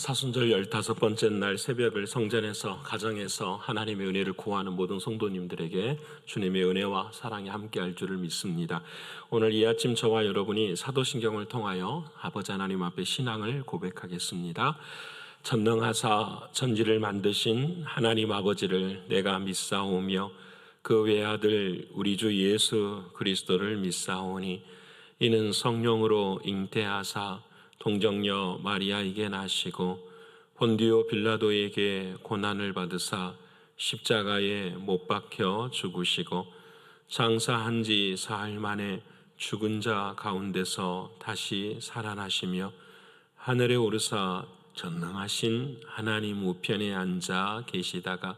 사순절 15번째 날 새벽을 성전에서 가정에서 하나님의 은혜를 구하는 모든 성도님들에게 주님의 은혜와 사랑이 함께할 줄을 믿습니다. 오늘 이 아침 저와 여러분이 사도신경을 통하여 아버지 하나님 앞에 신앙을 고백하겠습니다. 전능하사 천지를 만드신 하나님 아버지를 내가 믿사오며 그 외아들 우리 주 예수 그리스도를 믿사오니 이는 성령으로 잉태하사 동정녀 마리아에게 나시고 본디오 빌라도에게 고난을 받으사 십자가에 못 박혀 죽으시고 장사한 지 사흘 만에 죽은 자 가운데서 다시 살아나시며 하늘에 오르사 전능하신 하나님 우편에 앉아 계시다가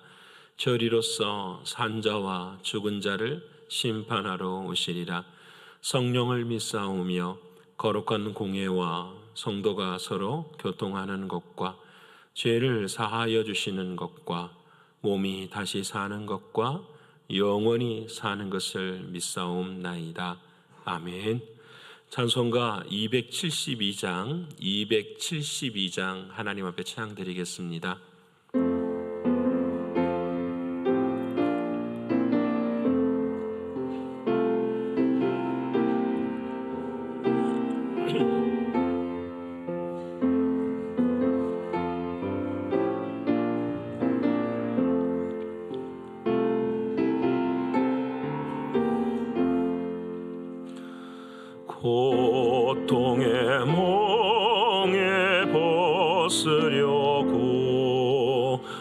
저리로서 산자와 죽은 자를 심판하러 오시리라. 성령을 믿사오며 거룩한 공예와 성도가 서로 교통하는 것과 죄를 사하여 주시는 것과 몸이 다시 사는 것과 영원히 사는 것을 믿사옵나이다. 아멘. 찬송가 272장 하나님 앞에 찬양드리겠습니다. 고통의 몽에 벗으려고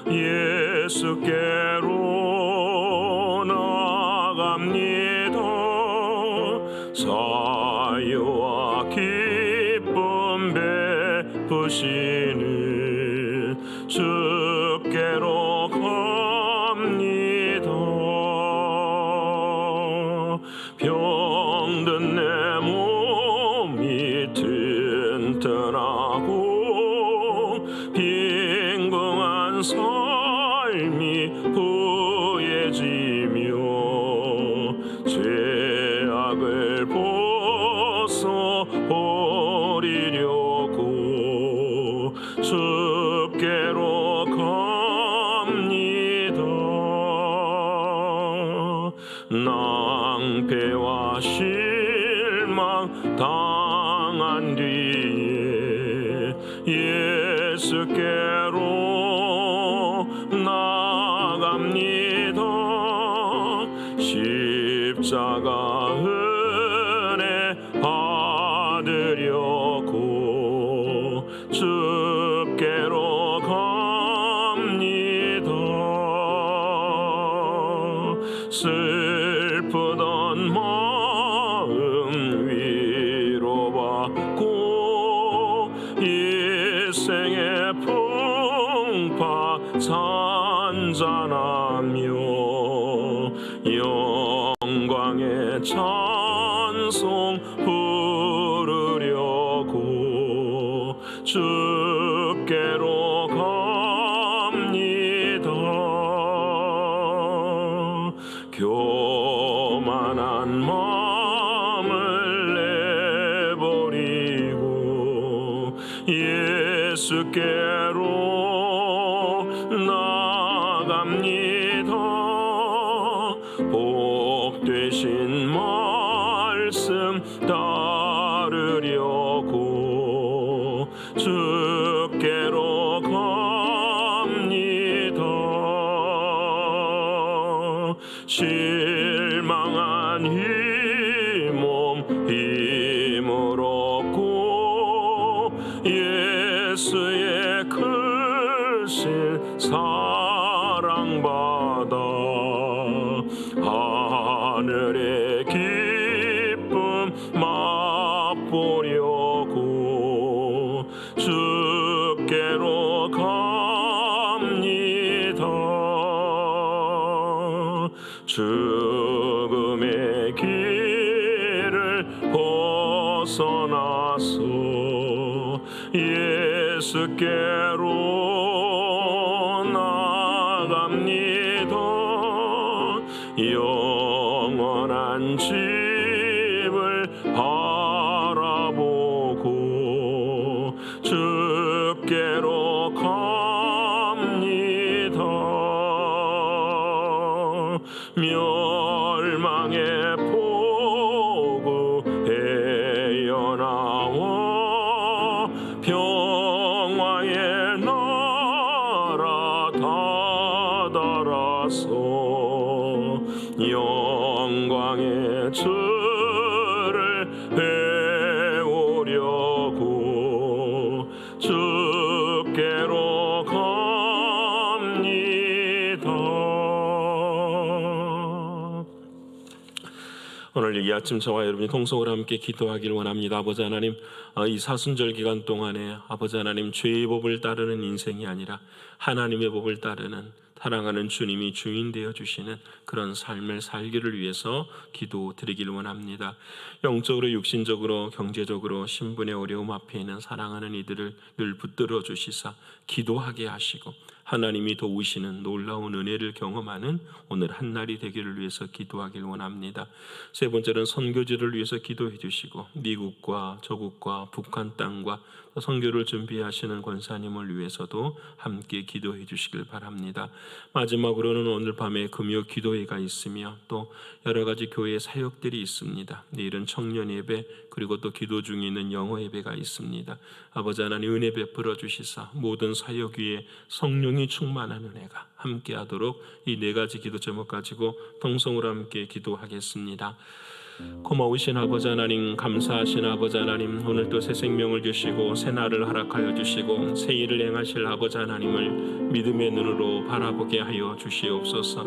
예수께로 나갑니다. 자유와 기쁨 베푸시는 주께로 갑니다. 병든 내 몸이 튼튼하고 빈궁한 삶이 부해지며 죄악을 벗어버리려고 주께로 갑니다. 낭패와 실망 당한 뒤에 예수께로 나갑니다. 십자가 은혜 받으려고 주께로 갑니다. 슬프던 마음 위로받고 일생의 풍파 잔잔하며 영광의 찬송 부르려고 주께로 갑니다. 교만한 마음을 내버리고 예수께로 나갑니다. 복되신 말씀 따르려고 주께로 갑니다. 실망한 이 몸 힘을 얻고 예수의 크신 사랑받아 하늘의 기쁨 맛보려고 주께로 갑니다. 죽음의 길을 벗어나서 예수께로 나갑니다. 영원한 집을 바라보고 주께로 다다라서 영광의 주를 배우려고 주께로 갑니다. 오늘 이 아침 저와 여러분이 통성으로 함께 기도하기를 원합니다. 아버지 하나님, 이 사순절 기간 동안에 아버지 하나님, 죄의 법을 따르는 인생이 아니라 하나님의 법을 따르는, 사랑하는 주님이 주인 되어 주시는 그런 삶을 살기를 위해서 기도드리기를 원합니다. 영적으로, 육신적으로, 경제적으로 신분의 어려움 앞에 있는 사랑하는 이들을 늘 붙들어 주시사 기도하게 하시고 하나님이 도우시는 놀라운 은혜를 경험하는 오늘 한날이 되기를 위해서 기도하길 원합니다. 세 번째는 선교지를 위해서 기도해 주시고 미국과 저국과 북한 땅과 선교를 준비하시는 권사님을 위해서도 함께 기도해 주시길 바랍니다. 마지막으로는 오늘 밤에 금요 기도회가 있으며 또 여러 가지 교회 사역들이 있습니다. 내일은 청년 예배, 그리고 또 기도 중에 있는 영어 예배가 있습니다. 아버지 하나님, 은혜 베풀어 주시사 모든 사역 위에 성령이 충만한 은혜가 함께하도록 이 네 가지 기도 제목 가지고 통성으로 함께 기도하겠습니다. 고마우신 아버지 하나님, 감사하신 아버지 하나님, 오늘도 새 생명을 주시고 새 날을 허락하여 주시고 새 일을 행하실 아버지 하나님을 믿음의 눈으로 바라보게 하여 주시옵소서.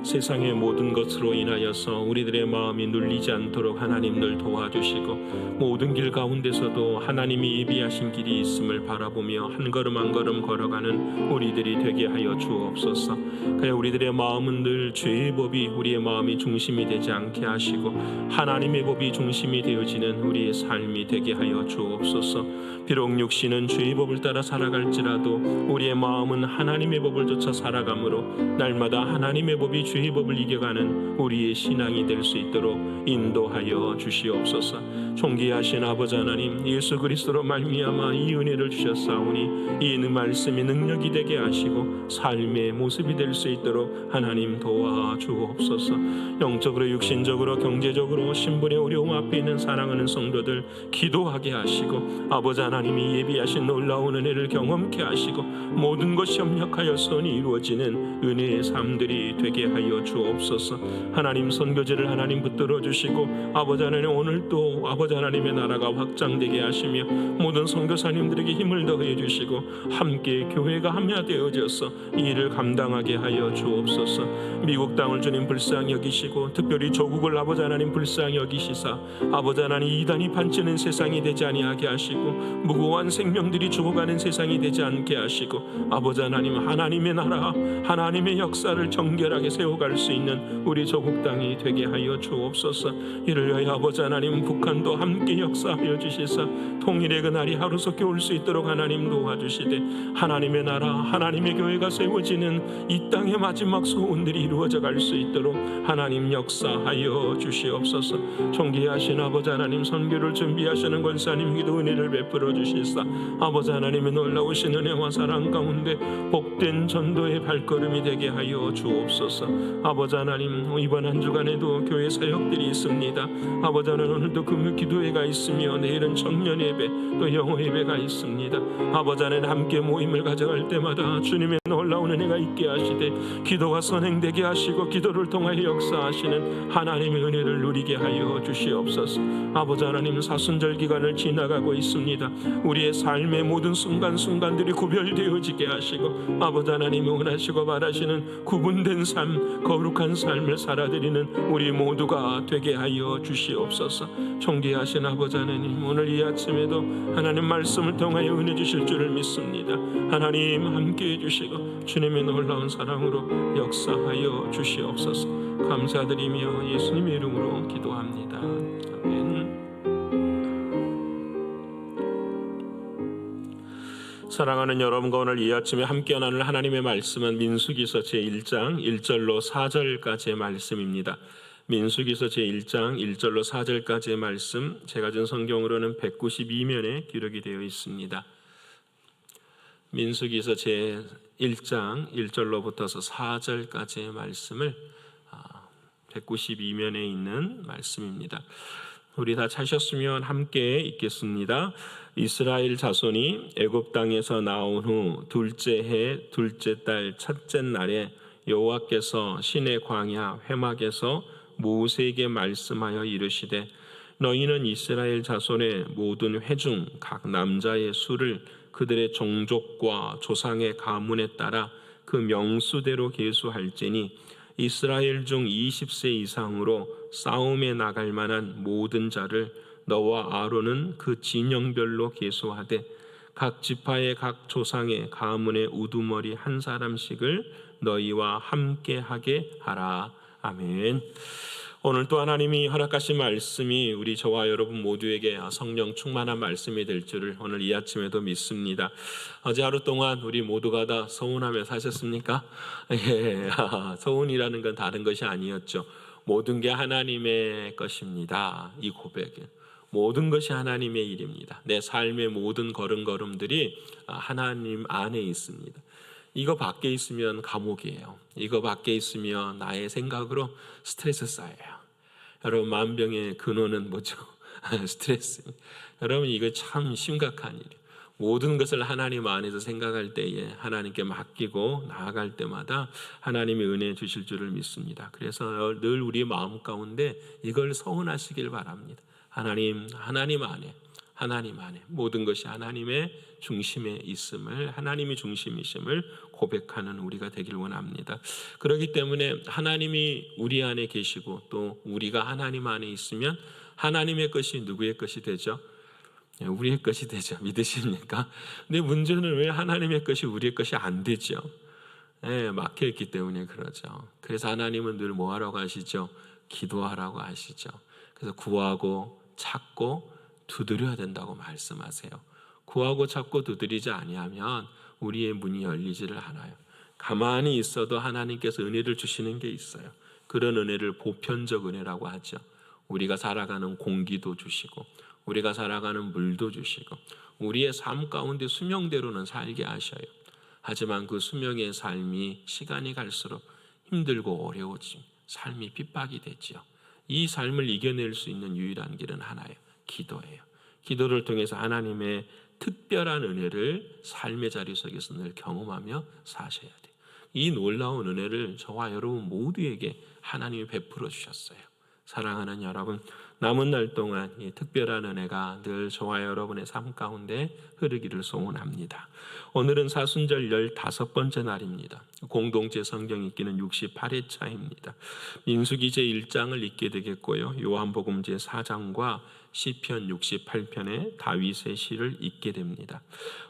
세상의 모든 것으로 인하여서 우리들의 마음이 눌리지 않도록 하나님 늘 도와주시고 모든 길 가운데서도 하나님이 예비하신 길이 있음을 바라보며 한 걸음 한 걸음 걸어가는 우리들이 되게 하여 주옵소서. 그래 우리들의 마음은 늘 죄의 법이 우리의 마음이 중심이 되지 않게 하시고 하나님의 법이 중심이 되어지는 우리의 삶이 되게 하여 주옵소서. 비록 육신은 죄의 법을 따라 살아갈지라도 우리의 마음은 하나님의 법을 쫓아 살아가므로 날마다 하나님의 법이 죄의 법을 이겨가는 우리의 신앙이 될 수 있도록 인도하여 주시옵소서. 존귀하신 아버지 하나님, 예수 그리스도로 말미암아 이 은혜를 주셨사오니 이 말씀이 능력이 되게 하시고 삶의 모습이 될 수 있도록 하나님 도와주옵소서. 영적으로, 육신적으로, 경제적으로 신분의 어려움 앞에 있는 사랑하는 성도들 기도하게 하시고 아버지 하나님이 예비하신 놀라운 은혜를 경험케 하시고 모든 것이 협력하여서니 이루어지는 은혜의 삶들이 되게 하여 주옵소서. 하나님, 선교지를 하나님 붙들어 주시고 아버지 하나님, 오늘도 아버지 하나님의 나라가 확장되게 하시며 모든 선교사님들에게 힘을 더해 주시고 함께 교회가 합야되어져서 이 일을 감당하게 하여 주옵소서. 미국 땅을 주님 불쌍히 여기시고 특별히 조국을 아버지 하나님 불쌍히 여기시사 아버지 하나님, 이단이 판치는 세상이 되지 아니하게 하시고 무고한 생명들이 죽어가는 세상이 되지 않게 하시고 아버지 하나님, 하나님의 나라, 하나님의 역사를 정결하게 세워갈 수 있는 우리 조국 땅이 되게 하여 주옵소서. 이를 위하여 아버지 하나님, 북한도 함께 역사하여 주시사 통일의 그날이 하루속히 올 수 있도록 하나님 도와주시되 하나님의 나라, 하나님의 교회가 세워지는 이 땅의 마지막 소원들이 이루어져 갈 수 있도록 하나님 역사하여 주시옵소서. 존귀하신 아버지 하나님, 선교를 준비하시는 권사님에게도 은혜를 베풀어 주시사 아버지 하나님의 놀라우신 은혜와 사랑 가운데 복된 전도의 발걸음이 되게 하여 주옵소서. 아버지 하나님, 이번 한 주간에도 교회 사역들이 있습니다. 아버지 하나님, 오늘도 금요 기도회가 있으며 내일은 청년 예배 또 영어 예배가 있습니다. 아버지 하나님, 함께 모임을 가져갈 때마다 주님의 놀라운 은혜가 있게 하시되 기도가 선행되게 하시고 기도를 통하여 역사하시는 하나님의 은혜를 누리게 하여 주시옵소서. 아버지 하나님, 사순절 기간을 지나가고 있습니다. 우리의 삶의 모든 순간순간들이 구별되어지게 하시고 아버지 하나님이 원하시고 바라시는 구분된 삶, 거룩한 삶을 살아드리는 우리 모두가 되게 하여 주시옵소서. 존귀하신 아버지 하나님, 오늘 이 아침에도 하나님 말씀을 통하여 은혜 주실 줄을 믿습니다. 하나님 함께해 주시고 주님의 놀라운 사랑으로 역사하여 주시옵소서. 감사드리며 예수님의 이름으로 기도합니다. 아멘. 사랑하는 여러분과 오늘 이 아침에 함께 나눌 하나님의 말씀은 민수기서 제1장 1절로 4절까지의 말씀입니다. 민수기서 제1장 1절로 4절까지의 말씀, 제가 준 성경으로는 192면에 기록이 되어 있습니다. 민수기서 제1장 1절로부터서 4절까지의 말씀을 192면에 있는 말씀입니다. 우리 다 찾으셨으면 함께 읽겠습니다. 이스라엘 자손이 애굽 땅에서 나온 후 둘째 해 둘째 달 첫째 날에 여호와께서 시내 광야 회막에서 모세에게 말씀하여 이르시되 너희는 이스라엘 자손의 모든 회중 각 남자의 수를 그들의 종족과 조상의 가문에 따라 그 명수대로 계수할지니 이스라엘 중 20세 이상으로 싸움에 나갈 만한 모든 자를 너와 아론은 그 진영별로 계수하되 각 지파의 각 조상의 가문의 우두머리 한 사람씩을 너희와 함께 하게 하라. 아멘. 오늘 또 하나님이 허락하신 말씀이 우리 저와 여러분 모두에게 성령 충만한 말씀이 될 줄을 오늘 이 아침에도 믿습니다. 어제 하루 동안 우리 모두가 다 서운하며 사셨습니까? 예, 서운이라는 건 다른 것이 아니었죠. 모든 게 하나님의 것입니다. 이 고백은 모든 것이 하나님의 일입니다. 내 삶의 모든 걸음걸음들이 하나님 안에 있습니다. 이거 밖에 있으면 감옥이에요. 이거 밖에 있으면 나의 생각으로 스트레스 쌓여요. 여러분 만병의 근원은 뭐죠? 스트레스. 여러분 이거 참 심각한 일이에요. 모든 것을 하나님 안에서 생각할 때에 하나님께 맡기고 나아갈 때마다 하나님의 은혜 주실 줄을 믿습니다. 그래서 늘 우리 마음 가운데 이걸 서운하시길 바랍니다. 하나님 안에 모든 것이 하나님의 중심에 있음을, 하나님이 중심이심을 고백하는 우리가 되길 원합니다. 그렇기 때문에 하나님이 우리 안에 계시고 또 우리가 하나님 안에 있으면 하나님의 것이 누구의 것이 되죠? 우리의 것이 되죠. 믿으십니까? 근데 문제는 왜 하나님의 것이 우리의 것이 안 되죠? 막혀있기 때문에 그러죠. 그래서 하나님은 늘 뭐 하라고 하시죠? 기도하라고 하시죠. 그래서 구하고 찾고 두드려야 된다고 말씀하세요. 구하고 찾고 두드리지 아니하면 우리의 문이 열리지를 않아요. 가만히 있어도 하나님께서 은혜를 주시는 게 있어요. 그런 은혜를 보편적 은혜라고 하죠. 우리가 살아가는 공기도 주시고 우리가 살아가는 물도 주시고 우리의 삶 가운데 수명대로는 살게 하셔요. 하지만 그 수명의 삶이 시간이 갈수록 힘들고 어려워지고 삶이 핍박이 되죠. 이 삶을 이겨낼 수 있는 유일한 길은 하나예요. 기도예요. 기도를 통해서 하나님의 특별한 은혜를 삶의 자리 속에서 늘 경험하며 사셔야 돼요. 이 놀라운 은혜를 저와 여러분 모두에게 하나님이 베풀어 주셨어요. 사랑하는 여러분, 남은 날 동안 이 특별한 은혜가 늘 저와 여러분의 삶 가운데 흐르기를 소원합니다. 오늘은 사순절 15번째 날입니다. 공동체 성경 읽기는 68회차입니다. 민수기 제1장을 읽게 되겠고요. 요한복음 제4장과 시편 68편의 다윗의 시를 읽게 됩니다.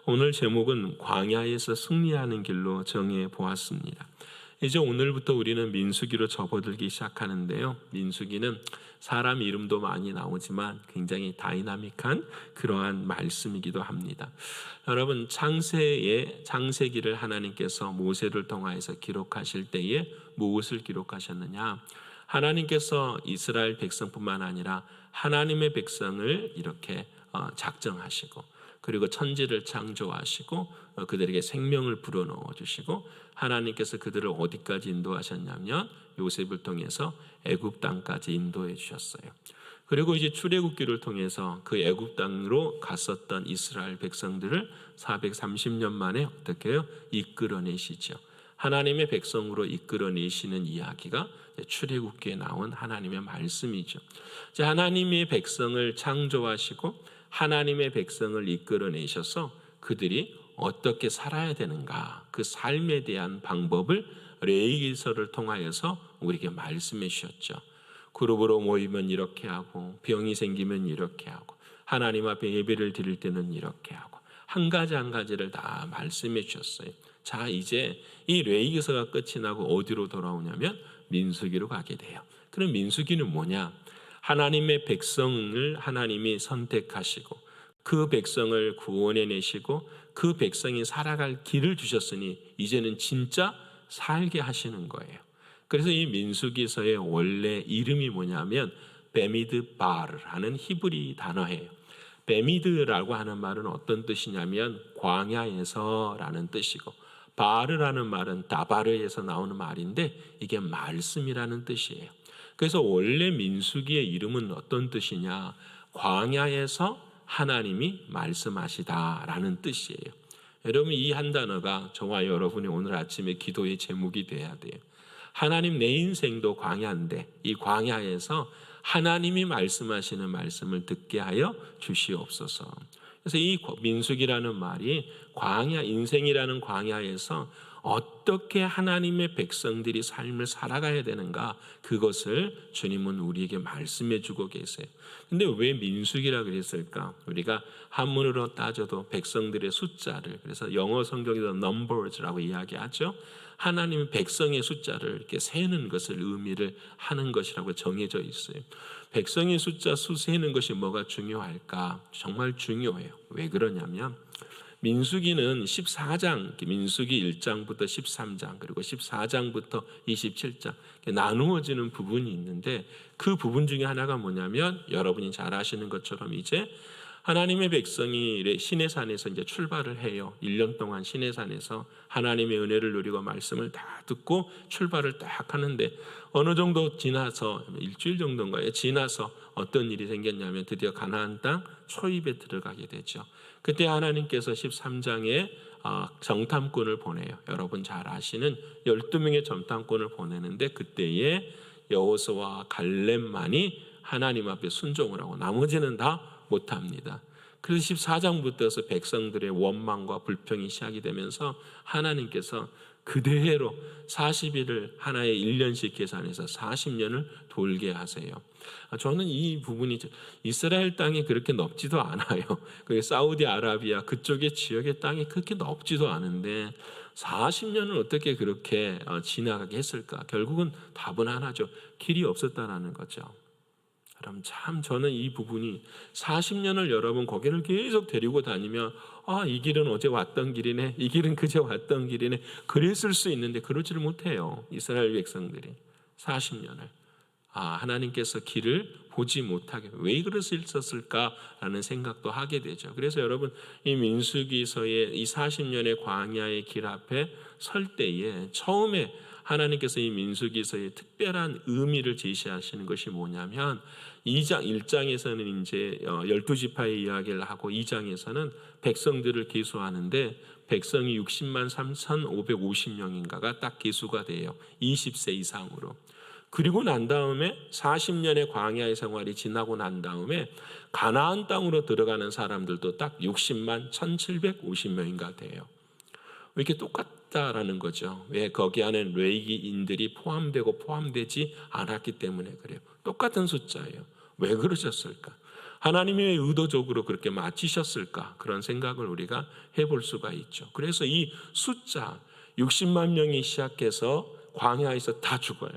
오늘 제목은 광야에서 승리하는 길로 정해 보았습니다. 이제 오늘부터 우리는 민수기로 접어들기 시작하는데요. 민수기는 사람 이름도 많이 나오지만 굉장히 다이나믹한 그러한 말씀이기도 합니다. 여러분 창세기를 하나님께서 모세를 통하여서 기록하실 때에 무엇을 기록하셨느냐? 하나님께서 이스라엘 백성뿐만 아니라 하나님의 백성을 이렇게 작정하시고 그리고 천지를 창조하시고 그들에게 생명을 불어넣어 주시고 하나님께서 그들을 어디까지 인도하셨냐면 요셉을 통해서 애굽 땅까지 인도해 주셨어요. 그리고 이제 출애굽기를 통해서 그 애굽 땅으로 갔었던 이스라엘 백성들을 430년 만에 어떻게 해요? 이끌어내시죠. 하나님의 백성으로 이끌어내시는 이야기가 출애굽기에 나온 하나님의 말씀이죠. 하나님의 백성을 창조하시고 하나님의 백성을 이끌어내셔서 그들이 어떻게 살아야 되는가 그 삶에 대한 방법을 레위기서를 통하여서 우리에게 말씀해 주셨죠. 그룹으로 모이면 이렇게 하고 병이 생기면 이렇게 하고 하나님 앞에 예배를 드릴 때는 이렇게 하고 한 가지 한 가지를 다 말씀해 주셨어요. 자, 이제 이 레위기서가 끝이 나고 어디로 돌아오냐면 민수기로 가게 돼요. 그럼 민수기는 뭐냐? 하나님의 백성을 하나님이 선택하시고 그 백성을 구원해내시고 그 백성이 살아갈 길을 주셨으니 이제는 진짜 살게 하시는 거예요. 그래서 이 민수기서의 원래 이름이 뭐냐면 베미드바르라는 히브리 단어예요. 베미드라고 하는 말은 어떤 뜻이냐면 광야에서라는 뜻이고 바르라는 말은 다바르에서 나오는 말인데 이게 말씀이라는 뜻이에요. 그래서 원래 민수기의 이름은 어떤 뜻이냐? 광야에서 하나님이 말씀하시다라는 뜻이에요. 여러분, 이 한 단어가 저와 여러분의 오늘 아침에 기도의 제목이 돼야 돼요. 하나님, 내 인생도 광야인데 이 광야에서 하나님이 말씀하시는 말씀을 듣게 하여 주시옵소서. 그래서 이 민수기라는 말이 광야, 인생이라는 광야에서 어떻게 하나님의 백성들이 삶을 살아가야 되는가, 그것을 주님은 우리에게 말씀해 주고 계세요. 근데 왜 민수기라 그랬을까? 우리가 한문으로 따져도 백성들의 숫자를, 그래서 영어 성경에서 numbers라고 이야기하죠. 하나님의 백성의 숫자를 이렇게 세는 것을 의미를 하는 것이라고 정해져 있어요. 백성의 숫자 수 세는 것이 뭐가 중요할까? 정말 중요해요. 왜 그러냐면 민수기는 14장, 민수기 1장부터 13장, 그리고 14장부터 27장 나누어지는 부분이 있는데, 그 부분 중에 하나가 뭐냐면 여러분이 잘 아시는 것처럼 이제 하나님의 백성이 시내산에서 이제 출발을 해요. 1년 동안 시내산에서 하나님의 은혜를 누리고 말씀을 다 듣고 출발을 딱 하는데, 어느 정도 지나서, 일주일 정도인가요? 지나서 어떤 일이 생겼냐면 드디어 가나안 땅 초입에 들어가게 되죠. 그때 하나님께서 13장에 정탐꾼을 보내요. 여러분 잘 아시는 12명의 정탐꾼을 보내는데, 그때에 여호수아와 갈렙만이 하나님 앞에 순종을 하고 나머지는 다 못합니다. 그래서 14장부터서 백성들의 원망과 불평이 시작이 되면서 하나님께서 그대로 40일을 하나의 1년씩 계산해서 40년을 돌게 하세요. 저는 이 부분이 이스라엘 땅이 그렇게 넓지도 않아요. 사우디아라비아 그쪽의 지역의 땅이 그렇게 넓지도 않은데 40년을 어떻게 그렇게 지나가게 했을까? 결국은 답은 하나죠. 길이 없었다라는 거죠. 그럼 참 저는 이 부분이 40년을 여러분 거기를 계속 데리고 다니면 이 길은 어제 왔던 길이네, 이 길은 그제 왔던 길이네, 그랬을 수 있는데 그러지를 못해요. 이스라엘 백성들이 40년을 하나님께서 길을 보지 못하게 왜 그랬을까라는 생각도 하게 되죠. 그래서 여러분, 이 민수기서의 이 40년의 광야의 길 앞에 설 때에 처음에 하나님께서 이 민수기서의 특별한 의미를 제시하시는 것이 뭐냐면 1장에서는 이제 12지파의 이야기를 하고 2장에서는 백성들을 계수하는데 백성이 60만 3,550명인가가 딱 계수가 돼요. 20세 이상으로. 그리고 난 다음에 40년의 광야의 생활이 지나고 난 다음에 가나안 땅으로 들어가는 사람들도 딱 60만 1,750명인가 돼요. 왜 이렇게 똑같다라는 거죠? 왜 거기 안에 레위인들이 포함되고 포함되지 않았기 때문에 그래요. 똑같은 숫자예요. 왜 그러셨을까? 하나님이 왜 의도적으로 그렇게 맞추셨을까? 그런 생각을 우리가 해볼 수가 있죠. 그래서 이 숫자 60만 명이 시작해서 광야에서 다 죽어요.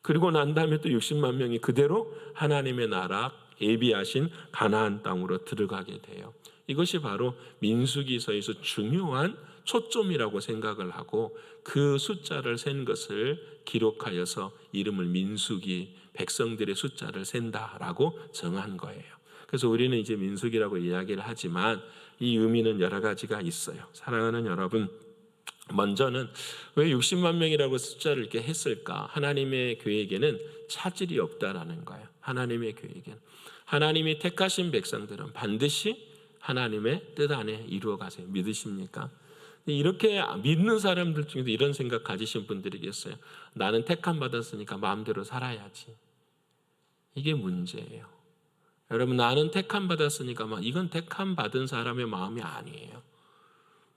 그리고 난 다음에 또 60만 명이 그대로 하나님의 나라 예비하신 가나안 땅으로 들어가게 돼요. 이것이 바로 민수기서에서 중요한 초점이라고 생각을 하고 그 숫자를 센 것을 기록하여서 이름을 민수기, 백성들의 숫자를 센다라고 정한 거예요. 그래서 우리는 이제 민수기라고 이야기를 하지만 이 의미는 여러 가지가 있어요. 사랑하는 여러분, 먼저는 왜 60만 명이라고 숫자를 이렇게 했을까? 하나님의 계획에는 차질이 없다라는 거예요. 하나님의 계획에는 하나님이 택하신 백성들은 반드시 하나님의 뜻 안에 이루어 가세요. 믿으십니까? 이렇게 믿는 사람들 중에도 이런 생각 가지신 분들이 계세요. 나는 택함 받았으니까 마음대로 살아야지. 이게 문제예요. 여러분, 나는 택함 받았으니까 이건 택함 받은 사람의 마음이 아니에요.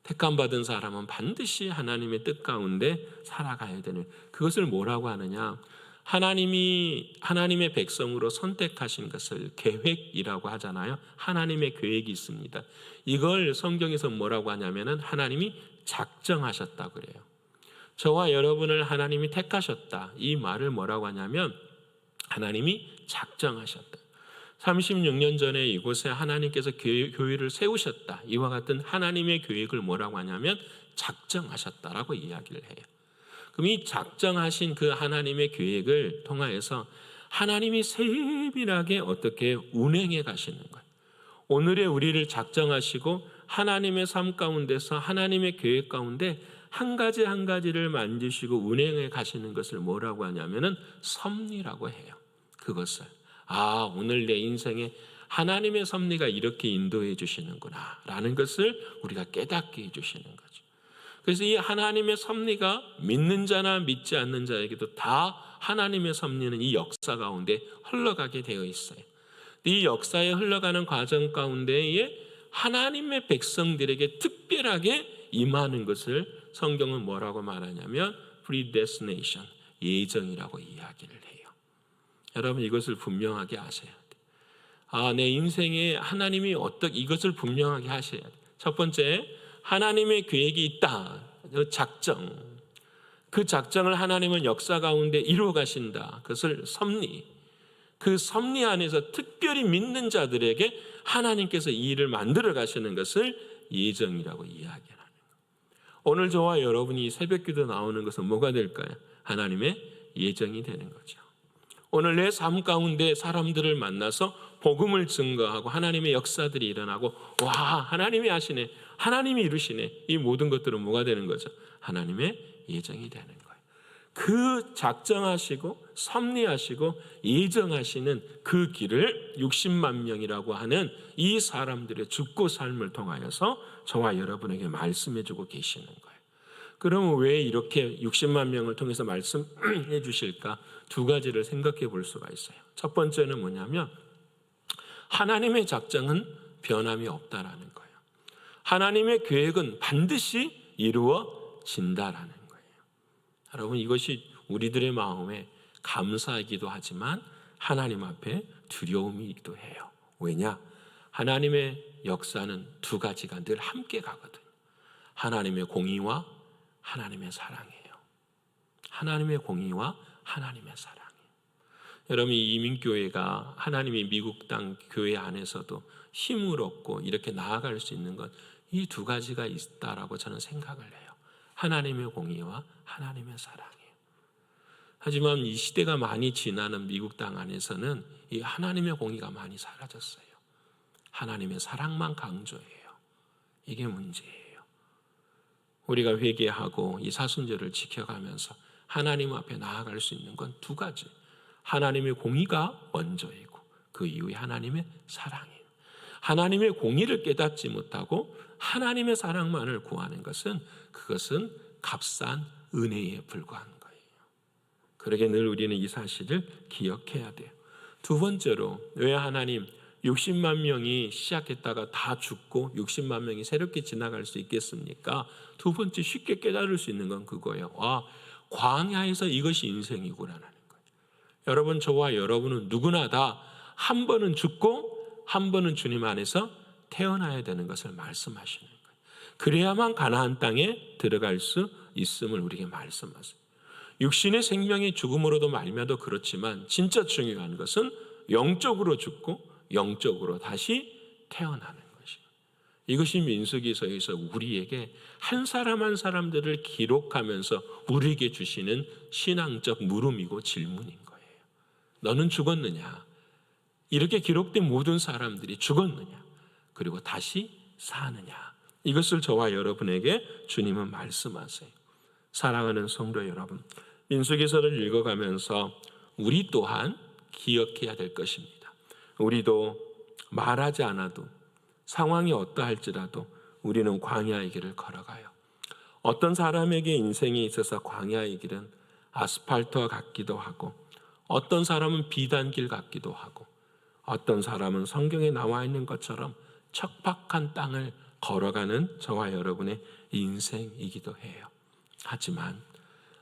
택함 받은 사람은 반드시 하나님의 뜻 가운데 살아가야 되는, 그것을 뭐라고 하느냐? 하나님이 하나님의 백성으로 선택하신 것을 계획이라고 하잖아요. 하나님의 계획이 있습니다. 이걸 성경에서 뭐라고 하냐면은 하나님이 작정하셨다 그래요. 저와 여러분을 하나님이 택하셨다. 이 말을 뭐라고 하냐면 하나님이 작정하셨다. 36년 전에 이곳에 하나님께서 교회를 세우셨다. 이와 같은 하나님의 계획을 뭐라고 하냐면 작정하셨다라고 이야기를 해요. 그럼 이 작정하신 그 하나님의 계획을 통하여서 하나님이 세밀하게 어떻게 운행해 가시는 거예요. 오늘의 우리를 작정하시고 하나님의 삶 가운데서 하나님의 계획 가운데 한 가지 한 가지를 만지시고 운행해 가시는 것을 뭐라고 하냐면은 섭리라고 해요. 그것을 오늘 내 인생에 하나님의 섭리가 이렇게 인도해 주시는구나 라는 것을 우리가 깨닫게 해 주시는 거죠. 그래서 이 하나님의 섭리가 믿는 자나 믿지 않는 자에게도 다 하나님의 섭리는 이 역사 가운데 흘러가게 되어 있어요. 이 역사에 흘러가는 과정 가운데에 하나님의 백성들에게 특별하게 임하는 것을 성경은 뭐라고 말하냐면 predestination, 예정이라고 이야기를 해요. 여러분 이것을 분명하게 아셔야 돼요. 내 인생에 하나님이 이것을 분명하게 하셔야 돼요. 첫 번째, 하나님의 계획이 있다. 작정. 그 작정을 하나님은 역사 가운데 이루어 가신다. 그것을 섭리. 그 섭리 안에서 특별히 믿는 자들에게 하나님께서 이 일을 만들어 가시는 것을 예정이라고 이야기하는 거예요. 오늘 저와 여러분이 새벽기도 나오는 것은 뭐가 될까요? 하나님의 예정이 되는 거죠. 오늘 내 삶 가운데 사람들을 만나서 복음을 증거하고 하나님의 역사들이 일어나고 하나님이 하시네, 하나님이 이루시네, 이 모든 것들은 뭐가 되는 거죠? 하나님의 예정이 되는 거예요. 그 작정하시고 섭리하시고 예정하시는 그 길을 60만 명이라고 하는 이 사람들의 죽고 삶을 통하여서 저와 여러분에게 말씀해 주고 계시는 거예요. 그러면 왜 이렇게 60만 명을 통해서 말씀해 주실까? 두 가지를 생각해 볼 수가 있어요. 첫 번째는 뭐냐면 하나님의 작정은 변함이 없다라는 거예요. 하나님의 계획은 반드시 이루어진다라는 거예요. 여러분 이것이 우리들의 마음에 감사이기도 하지만 하나님 앞에 두려움이기도 해요. 왜냐? 하나님의 역사는 두 가지가 늘 함께 가거든요. 하나님의 공의와 하나님의 사랑이에요. 하나님의 공의와 하나님의 사랑이에요. 여러분 이 이민교회가 하나님의 미국 땅 교회 안에서도 힘을 얻고 이렇게 나아갈 수 있는 건 이 두 가지가 있다라고 저는 생각을 해요. 하나님의 공의와 하나님의 사랑이에요. 하지만 이 시대가 많이 지나는 미국 땅 안에서는 이 하나님의 공의가 많이 사라졌어요. 하나님의 사랑만 강조해요. 이게 문제예요. 우리가 회개하고 이 사순절을 지켜가면서 하나님 앞에 나아갈 수 있는 건 두 가지. 하나님의 공의가 먼저이고 그 이후에 하나님의 사랑이에요. 하나님의 공의를 깨닫지 못하고 하나님의 사랑만을 구하는 것은 그것은 값싼 은혜에 불과한 거예요. 그러게 늘 우리는 이 사실을 기억해야 돼요. 두 번째로 왜 하나님 60만 명이 시작했다가 다 죽고 60만 명이 새롭게 지나갈 수 있겠습니까? 두 번째 쉽게 깨달을 수 있는 건 그거예요. 광야에서 이것이 인생이구나라는 거예요. 여러분 저와 여러분은 누구나 다 한 번은 죽고 한 번은 주님 안에서 태어나야 되는 것을 말씀하시는 거예요. 그래야만 가나안 땅에 들어갈 수 있음을 우리에게 말씀하세요. 육신의 생명의 죽음으로도 말미암아도 그렇지만 진짜 중요한 것은 영적으로 죽고 영적으로 다시 태어나는 것이에요. 이것이 민수기서에서 우리에게 한 사람 한 사람들을 기록하면서 우리에게 주시는 신앙적 물음이고 질문인 거예요. 너는 죽었느냐? 이렇게 기록된 모든 사람들이 죽었느냐? 그리고 다시 사느냐? 이것을 저와 여러분에게 주님은 말씀하세요. 사랑하는 성도 여러분, 민수기서를 읽어가면서 우리 또한 기억해야 될 것입니다. 우리도 말하지 않아도 상황이 어떠할지라도 우리는 광야의 길을 걸어가요. 어떤 사람에게 인생에 있어서 광야의 길은 아스팔트와 같기도 하고 어떤 사람은 비단길 같기도 하고 어떤 사람은 성경에 나와 있는 것처럼 척박한 땅을 걸어가는 저와 여러분의 인생이기도 해요. 하지만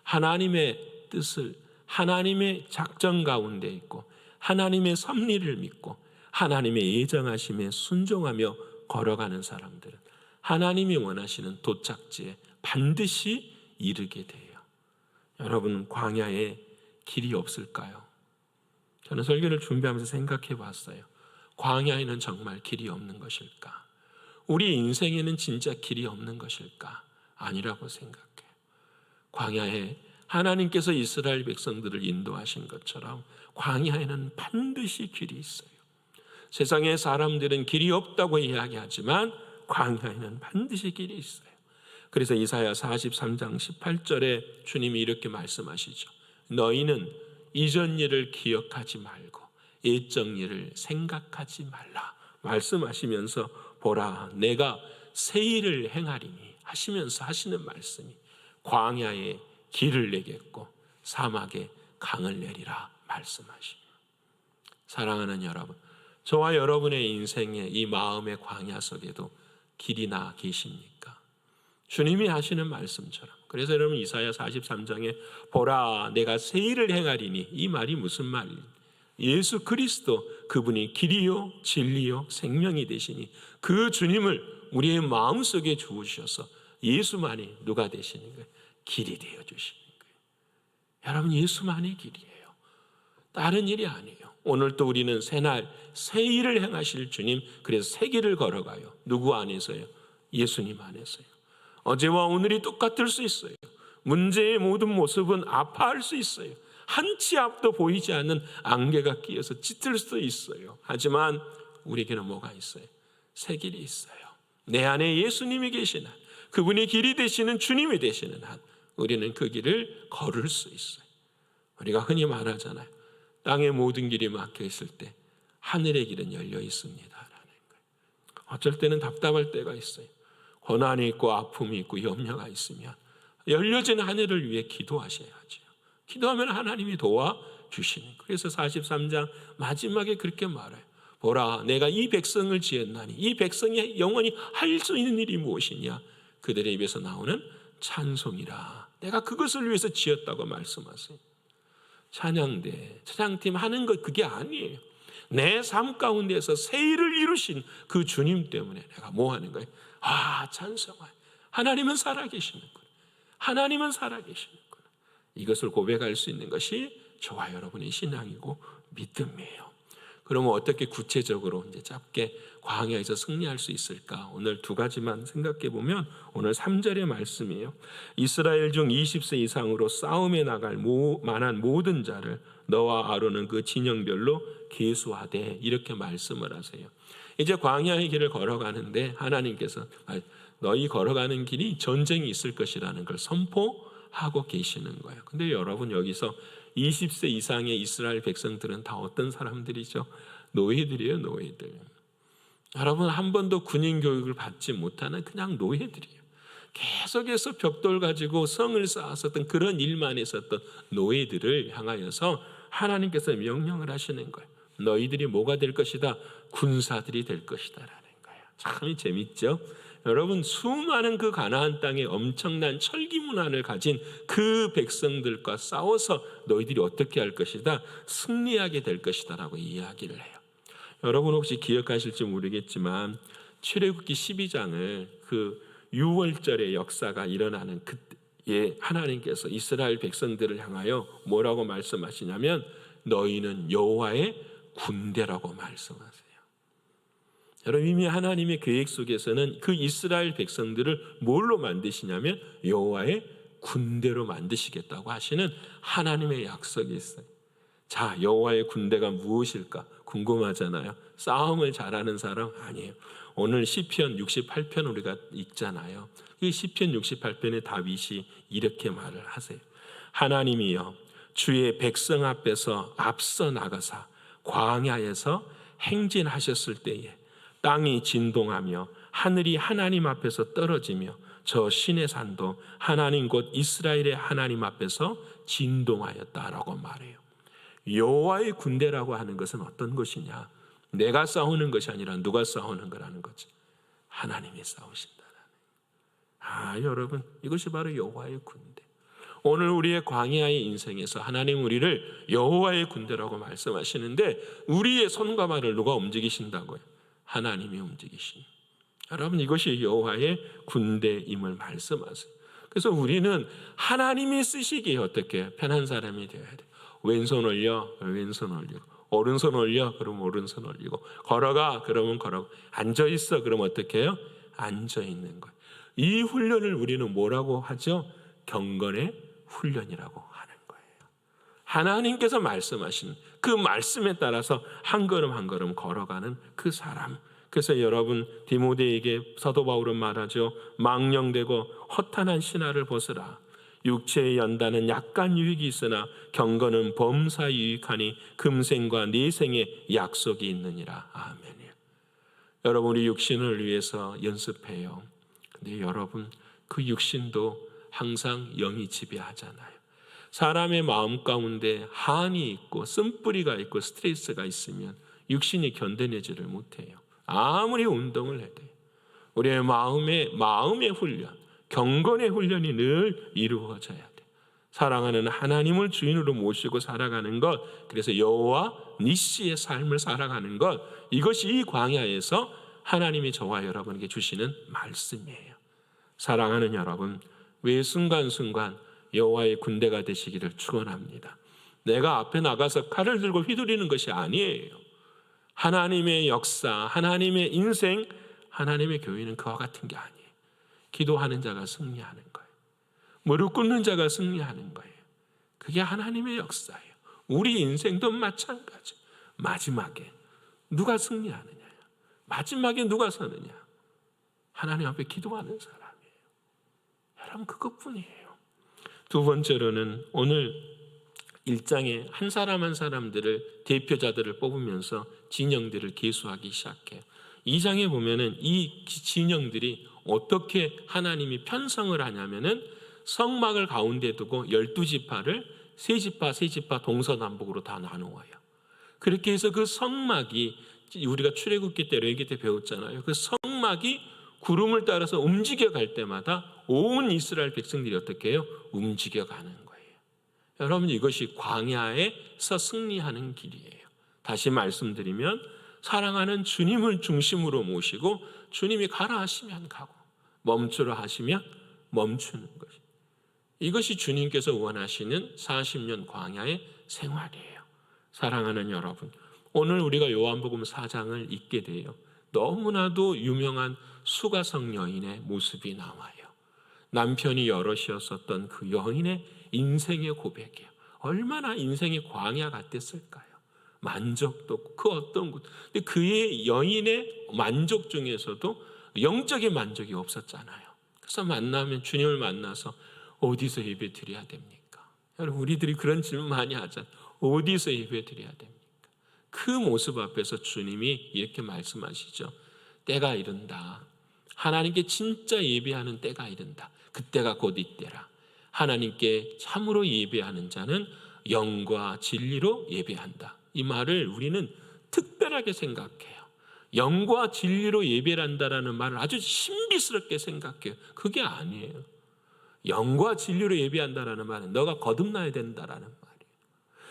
하나님의 뜻을 하나님의 작정 가운데 있고 하나님의 섭리를 믿고 하나님의 예정하심에 순종하며 걸어가는 사람들은 하나님이 원하시는 도착지에 반드시 이르게 돼요. 여러분 광야에 길이 없을까요? 저는 설교를 준비하면서 생각해 봤어요. 광야에는 정말 길이 없는 것일까? 우리 인생에는 진짜 길이 없는 것일까? 아니라고 생각해요. 광야에 하나님께서 이스라엘 백성들을 인도하신 것처럼 광야에는 반드시 길이 있어요. 세상의 사람들은 길이 없다고 이야기하지만 광야에는 반드시 길이 있어요. 그래서 이사야 43장 18절에 주님이 이렇게 말씀하시죠. 너희는 이전 일을 기억하지 말고 옛적 일을 생각하지 말라 말씀하시면서 보라 내가 새 일을 행하리니 하시면서 하시는 말씀이 광야에 길을 내겠고 사막에 강을 내리라 말씀하십니다. 사랑하는 여러분, 저와 여러분의 인생의 이 마음의 광야 속에도 길이 나 계십니까? 주님이 하시는 말씀처럼. 그래서 여러분 이사야 43장에 보라 내가 새 일을 행하리니 이 말이 무슨 말이에요? 예수 그리스도 그분이 길이요 진리요 생명이 되시니 그 주님을 우리의 마음속에 주우셔서 예수만이 누가 되시는 거예요? 길이 되어 주시는 거예요. 여러분 예수만이 길이에요. 다른 일이 아니에요. 오늘 또 우리는 새날 새 일을 행하실 주님, 그래서 새 길을 걸어가요. 누구 안에서요? 예수님 안에서요. 어제와 오늘이 똑같을 수 있어요. 문제의 모든 모습은 아파할 수 있어요. 한 치 앞도 보이지 않는 안개가 끼어서 짙을 수도 있어요. 하지만 우리에게는 뭐가 있어요? 새 길이 있어요. 내 안에 예수님이 계신 한, 그분이 길이 되시는 주님이 되시는 한 우리는 그 길을 걸을 수 있어요. 우리가 흔히 말하잖아요. 땅의 모든 길이 막혀 있을 때 하늘의 길은 열려 있습니다라는 거예요. 어쩔 때는 답답할 때가 있어요. 고난이 있고 아픔이 있고 염려가 있으면 열려진 하늘을 위해 기도하셔야죠. 기도하면 하나님이 도와주시는 거예요. 그래서 43장 마지막에 그렇게 말해요. 보라 내가 이 백성을 지었나니 이 백성이 영원히 할 수 있는 일이 무엇이냐? 그들의 입에서 나오는 찬송이라. 내가 그것을 위해서 지었다고 말씀하세요. 찬양대, 찬양팀 하는 것 그게 아니에요. 내 삶 가운데서 새 일을 이루신 그 주님 때문에 내가 뭐 하는 거예요? 찬송하여. 하나님은 살아계시는구나. 하나님은 살아계시는구나. 이것을 고백할 수 있는 것이 저와 여러분의 신앙이고 믿음이에요. 그러면 어떻게 구체적으로 이제 짧게 광야에서 승리할 수 있을까? 오늘 두 가지만 생각해 보면 오늘 3절의 말씀이에요. 이스라엘 중 20세 이상으로 싸움에 나갈 만한 모든 자를 너와 아론은 그 진영별로 계수하되 이렇게 말씀을 하세요. 이제 광야의 길을 걸어가는데 하나님께서 너희 걸어가는 길이 전쟁이 있을 것이라는 걸 선포하고 계시는 거예요. 근데 여러분 여기서 20세 이상의 이스라엘 백성들은 다 어떤 사람들이죠? 노예들이에요, 노예들. 여러분 한 번도 군인 교육을 받지 못하는 그냥 노예들이에요. 계속해서 벽돌 가지고 성을 쌓았었던 그런 일만 했었던 노예들을 향하여서 하나님께서 명령을 하시는 거예요. 너희들이 뭐가 될 것이다? 군사들이 될 것이다 라는 거예요. 참 재밌죠? 여러분 수많은 그 가나안 땅에 엄청난 철기 문화를 가진 그 백성들과 싸워서 너희들이 어떻게 할 것이다? 승리하게 될 것이다 라고 이야기를 해요. 여러분 혹시 기억하실지 모르겠지만 출애굽기 12장을 그 6월절의 역사가 일어나는 그때에 하나님께서 이스라엘 백성들을 향하여 뭐라고 말씀하시냐면 너희는 여호와의 군대라고 말씀하세요. 여러분 이미 하나님의 계획 속에서는 그 이스라엘 백성들을 뭘로 만드시냐면 여호와의 군대로 만드시겠다고 하시는 하나님의 약속이 있어요. 자, 여호와의 군대가 무엇일까? 궁금하잖아요. 싸움을 잘하는 사람 아니에요. 오늘 시편 68편 우리가 읽잖아요. 이 시편 68편의 다윗이 이렇게 말을 하세요. 하나님이여 주의 백성 앞에서 앞서 나가사 광야에서 행진하셨을 때에 땅이 진동하며 하늘이 하나님 앞에서 떨어지며 저 신의 산도 하나님 곧 이스라엘의 하나님 앞에서 진동하였다라고 말해요. 여호와의 군대라고 하는 것은 어떤 것이냐? 내가 싸우는 것이 아니라 누가 싸우는 거라는 거지. 하나님이 싸우신다라는. 여러분 이것이 바로 여호와의 군대. 오늘 우리의 광야의 인생에서 하나님 우리를 여호와의 군대라고 말씀하시는데 우리의 손과 발을 누가 움직이신다고요? 하나님이 움직이십니다. 여러분 이것이 여호와의 군대임을 말씀하세요. 그래서 우리는 하나님이 쓰시기에 어떻게 편한 사람이 되어야 돼요. 왼손 올려, 왼손 올리고, 오른손 올려, 그러면 오른손 올리고, 걸어가, 그러면 걸어가, 앉아 있어, 그러면 어떻게 해요? 앉아 있는 거예요. 이 훈련을 우리는 뭐라고 하죠? 경건의 훈련이라고 하는 거예요. 하나님께서 말씀하신 그 말씀에 따라서 한 걸음 한 걸음 걸어가는 그 사람, 그래서 여러분 디모데에게 사도 바울은 말하죠. 망령되고 허탄한 신화를 벗으라. 육체의 연단은 약간 유익이 있으나 경건은 범사 유익하니 금생과 내생의 약속이 있느니라. 아멘이요. 여러분 우리 육신을 위해서 연습해요. 근데 여러분 그 육신도 항상 영이 지배하잖아요. 사람의 마음 가운데 한이 있고 쓴뿌리가 있고 스트레스가 있으면 육신이 견뎌내지를 못해요. 아무리 운동을 해도 우리의 마음의 훈련, 경건의 훈련이 늘 이루어져야 돼. 사랑하는 하나님을 주인으로 모시고 살아가는 것, 그래서 여호와 니시의 삶을 살아가는 것, 이것이 이 광야에서 하나님이 저와 여러분에게 주시는 말씀이에요. 사랑하는 여러분, 왜 순간순간 여호와의 군대가 되시기를 축원합니다. 내가 앞에 나가서 칼을 들고 휘두르는 것이 아니에요. 하나님의 역사, 하나님의 인생, 하나님의 교회는 그와 같은 게 아니에요. 기도하는 자가 승리하는 거예요. 무릎 꿇는 자가 승리하는 거예요. 그게 하나님의 역사예요. 우리 인생도 마찬가지. 마지막에 누가 승리하느냐? 마지막에 누가 서느냐? 하나님 앞에 기도하는 사람이에요. 여러분 그것뿐이에요. 두 번째로는 오늘 1장에 한 사람 한 사람들을 대표자들을 뽑으면서 진영들을 계수하기 시작해요. 2장에 보면은 이 진영들이 어떻게 하나님이 편성을 하냐면은 성막을 가운데 두고 12지파를 세 지파 동서남북으로 다 나누어요. 그렇게 해서 그 성막이 우리가 출애굽기 때 레위기 때 배웠잖아요. 그 성막이 구름을 따라서 움직여갈 때마다 온 이스라엘 백성들이 어떻게 해요? 움직여가는 거예요. 여러분 이것이 광야에서 승리하는 길이에요. 다시 말씀드리면 사랑하는 주님을 중심으로 모시고 주님이 가라 하시면 가고 멈추라 하시면 멈추는 것이, 이것이 주님께서 원하시는 40년 광야의 생활이에요. 사랑하는 여러분, 오늘 우리가 요한복음 4장을 읽게 돼요. 너무나도 유명한 수가성 여인의 모습이 나와요. 남편이 여럿이었었던 그 여인의 인생의 고백이에요. 얼마나 인생의 광야 같았을까요? 만족도 없고 그 어떤 것, 근데 그의 여인의 만족 중에서도 영적인 만족이 없었잖아요. 그래서 만나면 주님을 만나서 어디서 예배 드려야 됩니까? 여러분 우리들이 그런 질문 많이 하잖아요. 어디서 예배 드려야 됩니까? 그 모습 앞에서 주님이 이렇게 말씀하시죠. 때가 이른다. 하나님께 진짜 예배하는 때가 이른다. 그때가 곧 이때라. 하나님께 참으로 예배하는 자는 영과 진리로 예배한다. 이 말을 우리는 특별하게 생각해요. 영과 진리로 예배를 한다라는 말을 아주 신비스럽게 생각해요. 그게 아니에요. 영과 진리로 예배한다라는 말은 너가 거듭나야 된다라는 말이에요.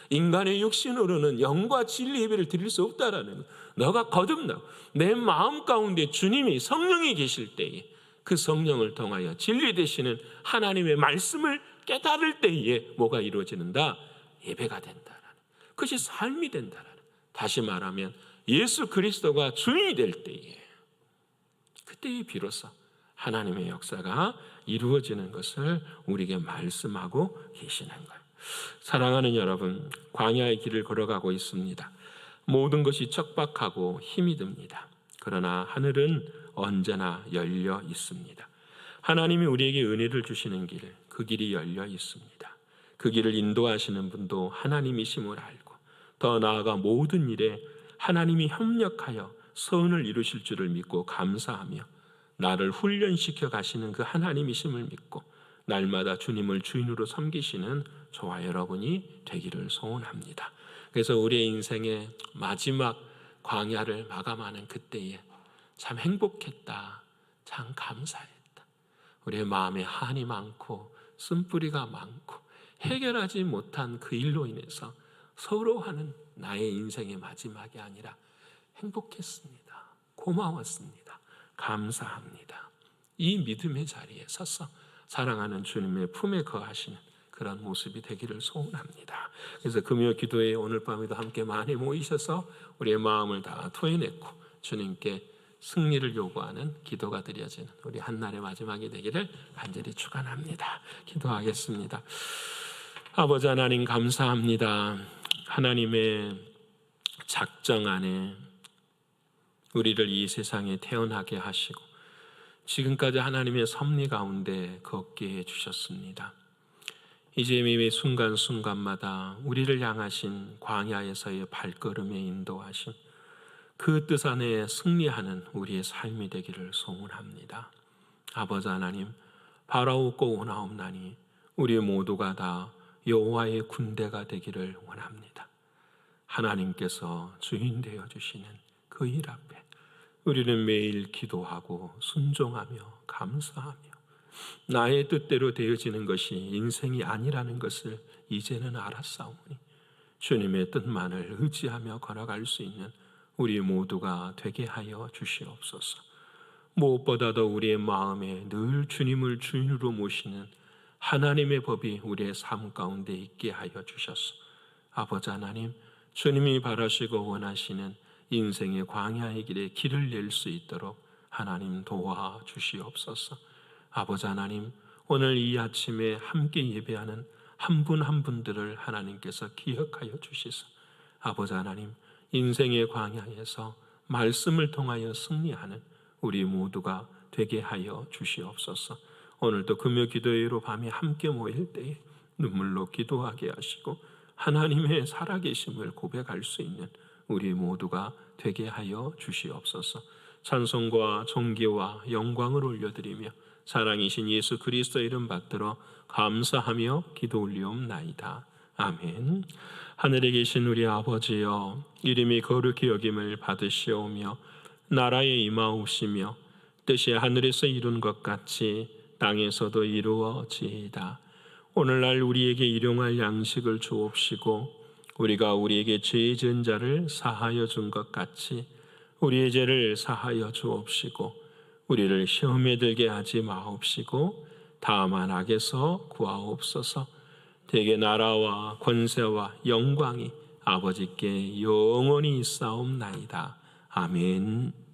인간의 육신으로는 영과 진리 예배를 드릴 수 없다라는 거예요. 너가 거듭나 내 마음 가운데 주님이 성령이 계실 때에 그 성령을 통하여 진리 되시는 하나님의 말씀을 깨달을 때에 뭐가 이루어지는다? 예배가 된다라는, 그것이 삶이 된다라는, 다시 말하면 예수 그리스도가 주인이 될 때에 그때에 비로소 하나님의 역사가 이루어지는 것을 우리에게 말씀하고 계시는 거예요. 사랑하는 여러분, 광야의 길을 걸어가고 있습니다. 모든 것이 척박하고 힘이 듭니다. 그러나 하늘은 언제나 열려 있습니다. 하나님이 우리에게 은혜를 주시는 길, 그 길이 열려 있습니다. 그 길을 인도하시는 분도 하나님이심을 알고 더 나아가 모든 일에 하나님이 협력하여 선을 이루실 줄을 믿고 감사하며 나를 훈련시켜 가시는 그 하나님이심을 믿고 날마다 주님을 주인으로 섬기시는 저와 여러분이 되기를 소원합니다. 그래서 우리의 인생의 마지막 광야를 마감하는 그때에 참 행복했다, 참 감사했다. 우리의 마음에 한이 많고 쓴뿌리가 많고 해결하지 못한 그 일로 인해서 서러워하는 나의 인생의 마지막이 아니라 행복했습니다. 고마웠습니다. 감사합니다. 이 믿음의 자리에 서서 사랑하는 주님의 품에 거하시는 그런 모습이 되기를 소원합니다. 그래서 금요 기도에 오늘 밤에도 함께 많이 모이셔서 우리의 마음을 다 토해냈고 주님께 승리를 요구하는 기도가 드려지는 우리 한날의 마지막이 되기를 간절히 축원합니다. 기도하겠습니다. 아버지 하나님 감사합니다. 하나님의 작정 안에 우리를 이 세상에 태어나게 하시고 지금까지 하나님의 섭리 가운데 걷게 해주셨습니다. 이제 매 순간순간마다 우리를 향하신 광야에서의 발걸음에 인도하심, 그 뜻 안에 승리하는 우리의 삶이 되기를 소원합니다. 아버지 하나님, 바라옵고 원하옵나니 우리 모두가 다 여호와의 군대가 되기를 원합니다. 하나님께서 주인 되어주시는 그 일 앞에 우리는 매일 기도하고 순종하며 감사하며 나의 뜻대로 되어지는 것이 인생이 아니라는 것을 이제는 알았사오니 주님의 뜻만을 의지하며 걸어갈 수 있는 우리 모두가 되게 하여 주시옵소서. 무엇보다도 우리의 마음에 늘 주님을 주인으로 모시는 하나님의 법이 우리의 삶 가운데 있게 하여 주셔서 아버지 하나님, 주님이 바라시고 원하시는 인생의 광야의 길에 길을 낼 수 있도록 하나님 도와주시옵소서. 아버지 하나님, 오늘 이 아침에 함께 예배하는 한 분 한 분들을 하나님께서 기억하여 주시소. 아버지 하나님, 인생의 광야에서 말씀을 통하여 승리하는 우리 모두가 되게 하여 주시옵소서. 오늘도 금요 기도회로 밤에 함께 모일 때에 눈물로 기도하게 하시고 하나님의 살아계심을 고백할 수 있는 우리 모두가 되게 하여 주시옵소서. 찬송과 존귀와 영광을 올려드리며 사랑이신 예수 그리스도의 이름 받들어 감사하며 기도 올리옵나이다. 아멘. 하늘에 계신 우리 아버지여, 이름이 거룩히 여김을 받으시오며 나라에 임하옵시며 뜻이 하늘에서 이룬 것 같이 땅에서도 이루어지이다. 오늘날 우리에게 일용할 양식을 주옵시고 우리가 우리에게 죄 지은 자를 사하여 준 것 같이 우리의 죄를 사하여 주옵시고 우리를 시험에 들게 하지 마옵시고 다만 악에서 구하옵소서. 대개 나라와 권세와 영광이 아버지께 영원히 있사옵나이다. 아멘.